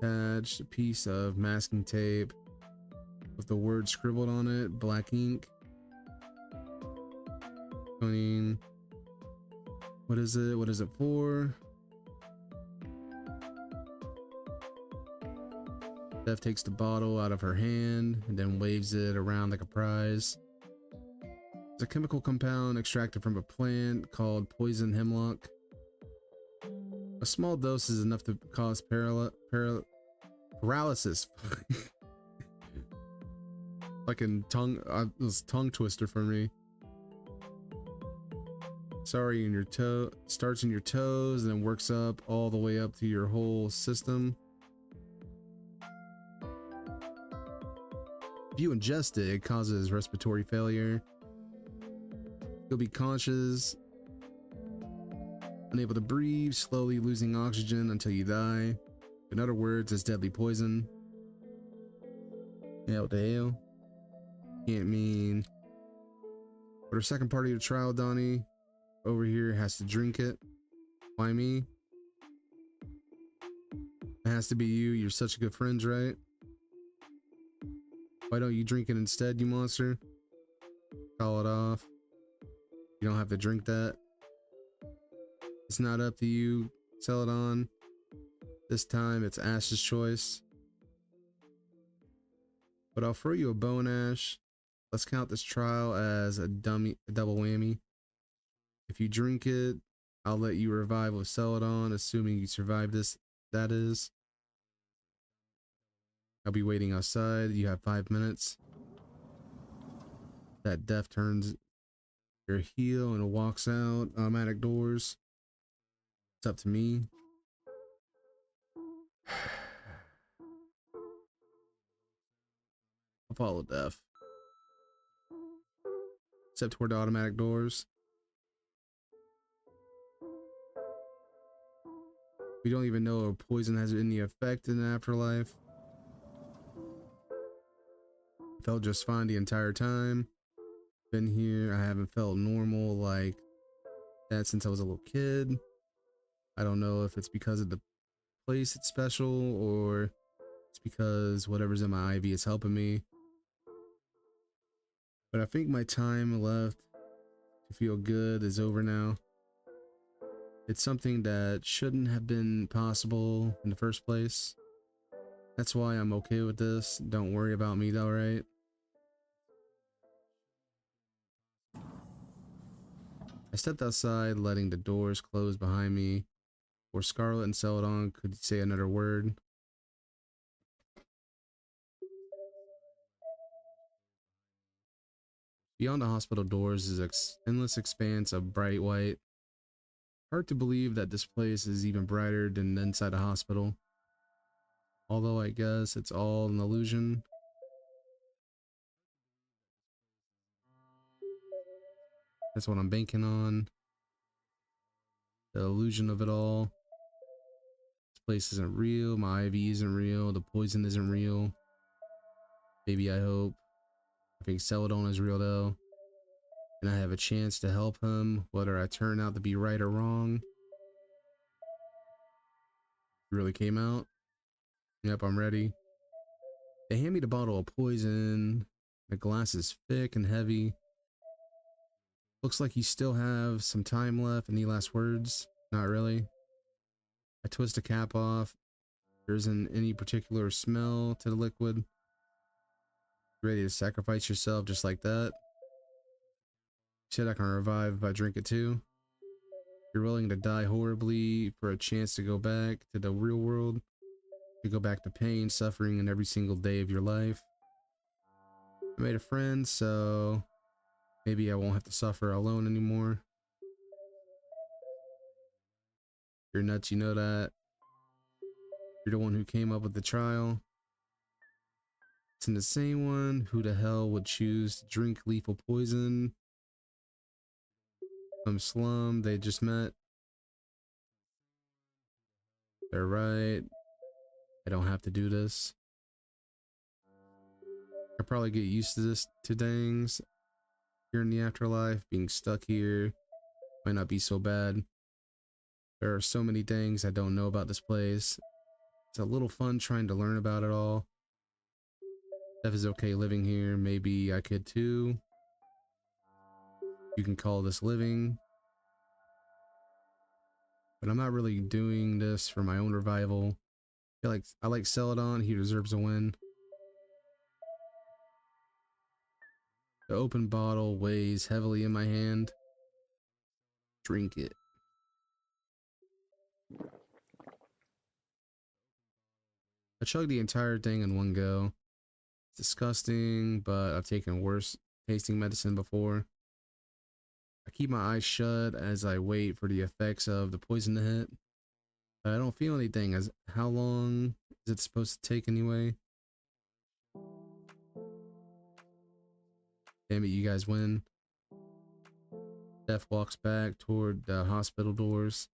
Attached a piece of masking tape with the word scribbled on it, black ink. What is it? What is it for? Steph takes the bottle out of her hand and then waves it around like a prize. It's a chemical compound extracted from a plant called poison hemlock. A small dose is enough to cause paralysis. Fucking this tongue twister for me. Sorry, in your toe, starts in your toes and then works up all the way up to your whole system. If you ingest it, it causes respiratory failure. You'll be conscious, unable to breathe, slowly losing oxygen until you die. In other words, it's deadly poison. Yeah, what the hell? Can't mean. For the second part of your trial, Donnie over here has to drink it. Why me? It has to be you. You're such good friends, right? Why don't you drink it instead, you monster? Call it off. You don't have to drink that. It's not up to you, Celadon. This time it's Ash's choice. But I'll throw you a bone, Ash. Let's count this trial as a double whammy. If you drink it, I'll let you revive with Celadon, assuming you survive this, that is. I'll be waiting outside. You have 5 minutes. That death turns your heel and walks out. Automatic doors. It's up to me. I'll follow death. Step toward the automatic doors. We don't even know if poison has any effect in the afterlife. Felt just fine the entire time. Been here. I haven't felt normal like that since I was a little kid. I don't know if it's because of the place it's special or it's because whatever's in my IV is helping me. But I think my time left to feel good is over now. It's something that shouldn't have been possible in the first place. That's why I'm okay with this. Don't worry about me though, right? I stepped outside, letting the doors close behind me, before Scarlet and Celadon could say another word. Beyond the hospital doors is an endless expanse of bright white. Hard to believe that this place is even brighter than inside a hospital. Although I guess it's all an illusion. That's what I'm banking on. The illusion of it all. place isn't real, my IV isn't real, the poison isn't real. Maybe I hope. I think Celadon is real though. And I have a chance to help him, whether I turn out to be right or wrong. It really came out. Yep, I'm ready. They hand me the bottle of poison. The glass is thick and heavy. Looks like you still have some time left. Any last words? Not really. I twist the cap off. There isn't any particular smell to the liquid. Ready to sacrifice yourself just like that? Said I can revive if I drink it too. You're willing to die horribly for a chance to go back to the real world. To go back to pain, suffering, and every single day of your life. I made a friend, so maybe I won't have to suffer alone anymore. You're nuts, you know that. You're the one who came up with the trial. It's in the same one. Who the hell would choose to drink lethal poison? Some slum they just met. They're right. I don't have to do this. I probably get used to this to things here in the afterlife. Being stuck here might not be so bad. There are so many things I don't know about this place. It's a little fun trying to learn about it all. If it's okay living here, maybe I could too. You can call this living. But I'm not really doing this for my own revival. I like Celadon, he deserves a win. The open bottle weighs heavily in my hand. Drink it. I chugged the entire thing in one go. It's disgusting, but I've taken worse tasting medicine before. I keep my eyes shut as I wait for the effects of the poison to hit. But I don't feel anything. As how long is it supposed to take anyway? Damn it, you guys win. Death walks back toward the hospital doors.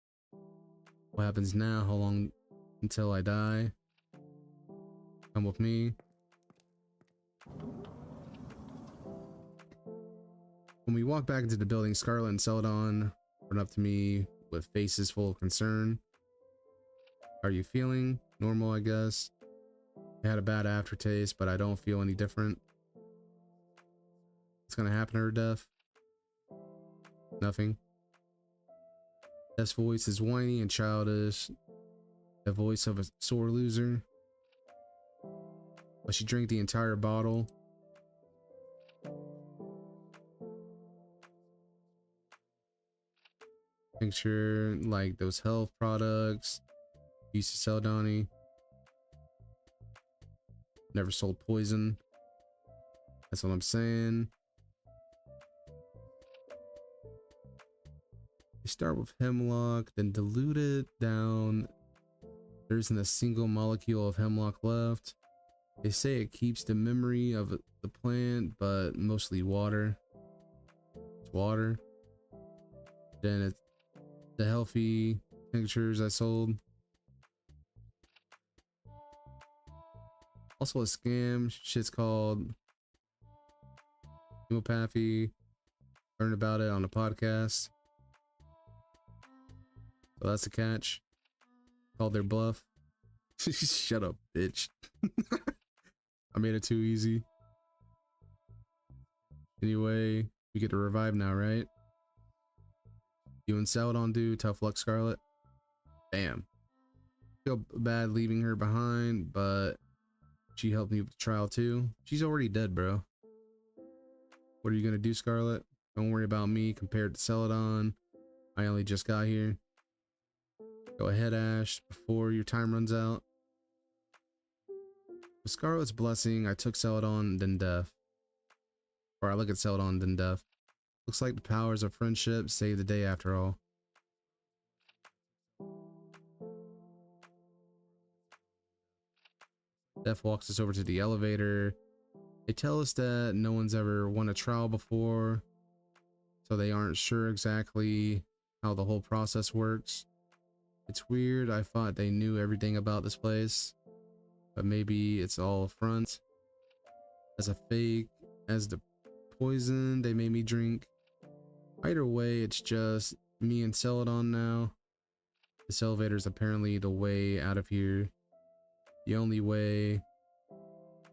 What happens now? How long until I die? Come with me. When we walk back into the building, Scarlet and Celadon run up to me with faces full of concern. Are you feeling normal, I guess? I had a bad aftertaste, but I don't feel any different. What's gonna happen to her, Death? Nothing. Death's voice is whiny and childish. The voice of a sore loser. But she drank the entire bottle. Picture like those health products used to sell Donnie. Never sold poison. That's what I'm saying. You start with hemlock, then dilute it down. There isn't a single molecule of hemlock left. They say it keeps the memory of the plant, but mostly water. It's water. Then it's the healthy tinctures I sold. Also a scam. Shit's called homeopathy. Learned about it on a podcast. So that's the catch. Called their bluff. Shut up, bitch. I made it too easy. Anyway, we get to revive now, right? You and Celadon do. Tough luck, Scarlet. Bam. Feel bad leaving her behind, but she helped me with the trial too. She's already dead, bro. What are you gonna do, Scarlet? Don't worry about me compared to Celadon. I only just got here. Go ahead, Ash, before your time runs out. With Scarlet's blessing, I took Celadon, then Death. Or I look at Celadon, then Death. Looks like the powers of friendship saved the day after all. Death walks us over to the elevator. They tell us that no one's ever won a trial before, so they aren't sure exactly how the whole process works. It's weird. I thought they knew everything about this place, but maybe it's all a front, as a fake, as the poison they made me drink. Either way, it's just me and Celadon now. This elevator is apparently the way out of here. The only way,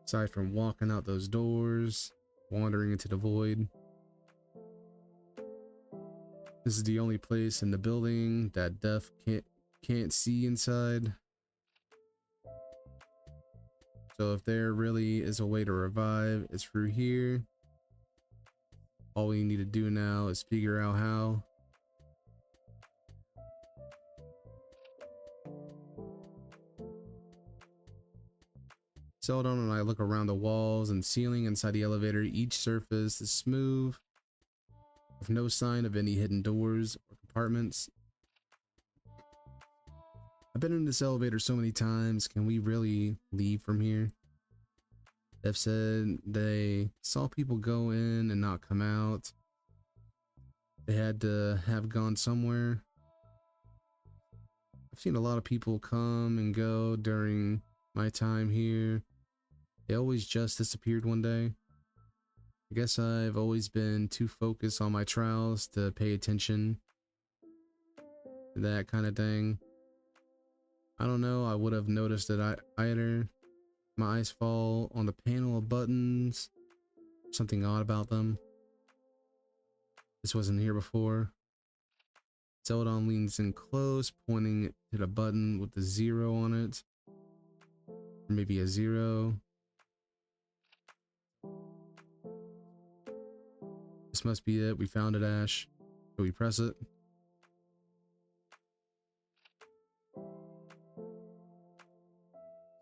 aside from walking out those doors, wandering into the void. This is the only place in the building that Death can't see inside. So if there really is a way to revive, it's through here. All we need to do now is figure out how. Celadon and I look around the walls and ceiling inside the elevator. Each surface is smooth, with no sign of any hidden doors or compartments. I've been in this elevator so many times. Can we really leave from here? Dev said they saw people go in and not come out. They had to have gone somewhere. I've seen a lot of people come and go during my time here. They always just disappeared one day. I guess I've always been too focused on my trials to pay attention to that kind of thing. I don't know, I would have noticed that either my eyes fall on the panel of buttons, something odd about them. This wasn't here before. Celadon leans in close, pointing to the button with the 0 on it. Or maybe a 0. This must be it. We found it, Ash. Can we press it?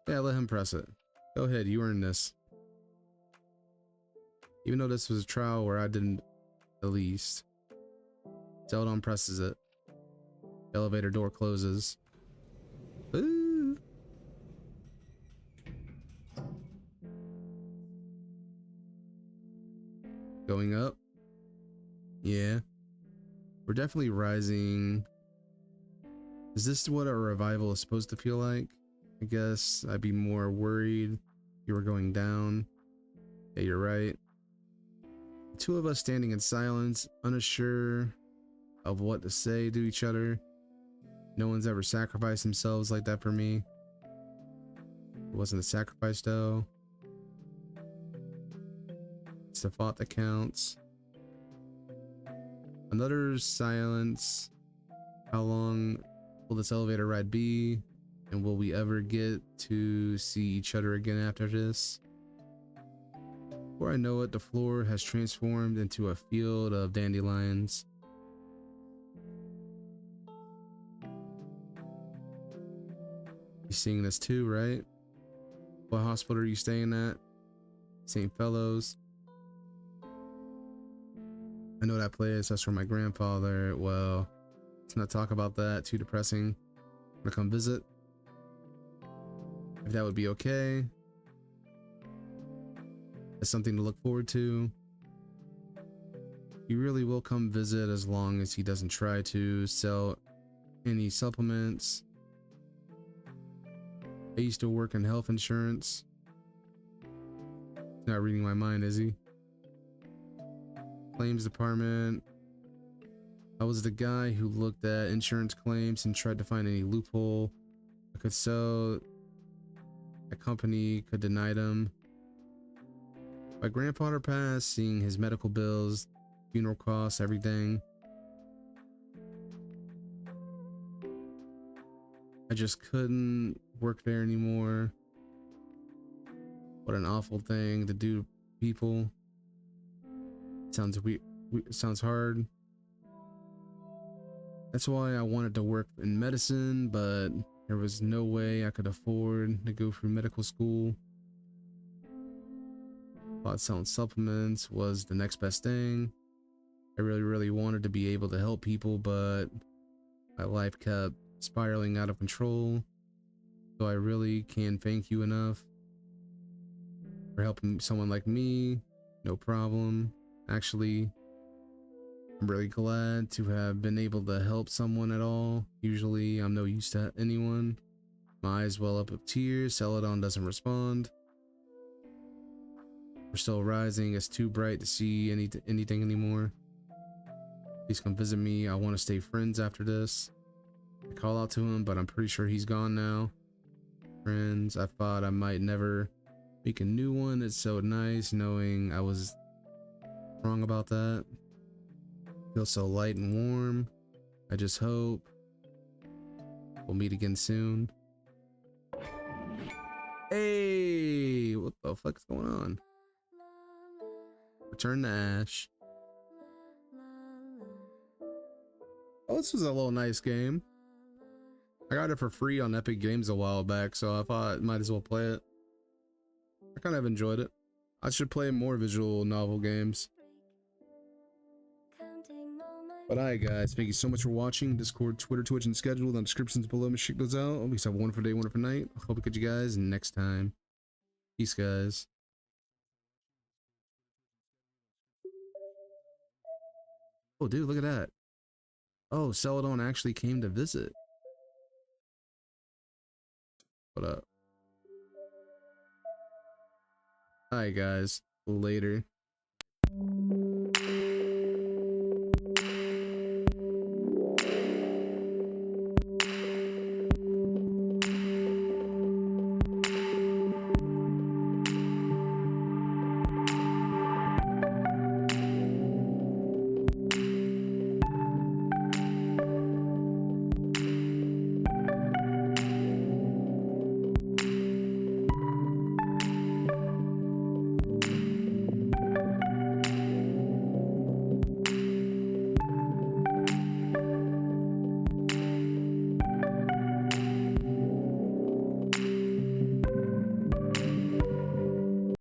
Yeah, let him press it. Go ahead, you earned this. Even though this was a trial where I didn't the least. Celadon presses it. The elevator door closes. Ooh. Going up. Yeah. We're definitely rising. Is this what a revival is supposed to feel like? I guess I'd be more worried if you were going down. Yeah, you're right. The two of us standing in silence, unsure of what to say to each other. No one's ever sacrificed themselves like that for me. It wasn't a sacrifice though. It's the thought that counts. Another silence. How long will this elevator ride be? And will we ever get to see each other again after this? Before I know it, the floor has transformed into a field of dandelions. You're seeing this too, right? What hospital are you staying at? St. Fellows. I know that place. That's from my grandfather. Well, let's not talk about that. Too depressing. Wanna come visit? If that would be okay. It's something to look forward to. He really will come visit as long as he doesn't try to sell any supplements. I used to work in health insurance. He's not reading my mind, is he? Claims department. I was the guy who looked at insurance claims and tried to find any loophole I could sell. A company could deny them. My grandfather passed, seeing his medical bills, funeral costs, everything. I just couldn't work there anymore. What an awful thing to do to people. Sounds sounds hard. That's why I wanted to work in medicine, but there was no way I could afford to go through medical school. Thought selling supplements was the next best thing. I really wanted to be able to help people, but my life kept spiraling out of control. So I really can't thank you enough for helping someone like me. No problem. Actually, I'm really glad to have been able to help someone at all. Usually I'm no use to anyone. My eyes well up with tears. Celadon doesn't respond. We're still rising. It's too bright to see anything anymore. Please come visit me. I want to stay friends after this. I call out to him, but I'm pretty sure he's gone now. Friends, I thought I might never make a new one. It's so nice knowing I was wrong about that. Feels so light and warm. I just hope we'll meet again soon. Hey, what the fuck's going on? Return to Ash. Oh, this was a little nice game. I got it for free on Epic Games a while back, so I thought I might as well play it. I kind of enjoyed it. I should play more visual novel games. But alright guys, thank you so much for watching. Discord, Twitter, Twitch, and schedule. The descriptions below. My shit goes out. Hope you have a wonderful day, wonderful night. I hope we catch you guys next time. Peace, guys. Oh, dude, look at that. Oh, Celadon actually came to visit. What up? Alright guys, later.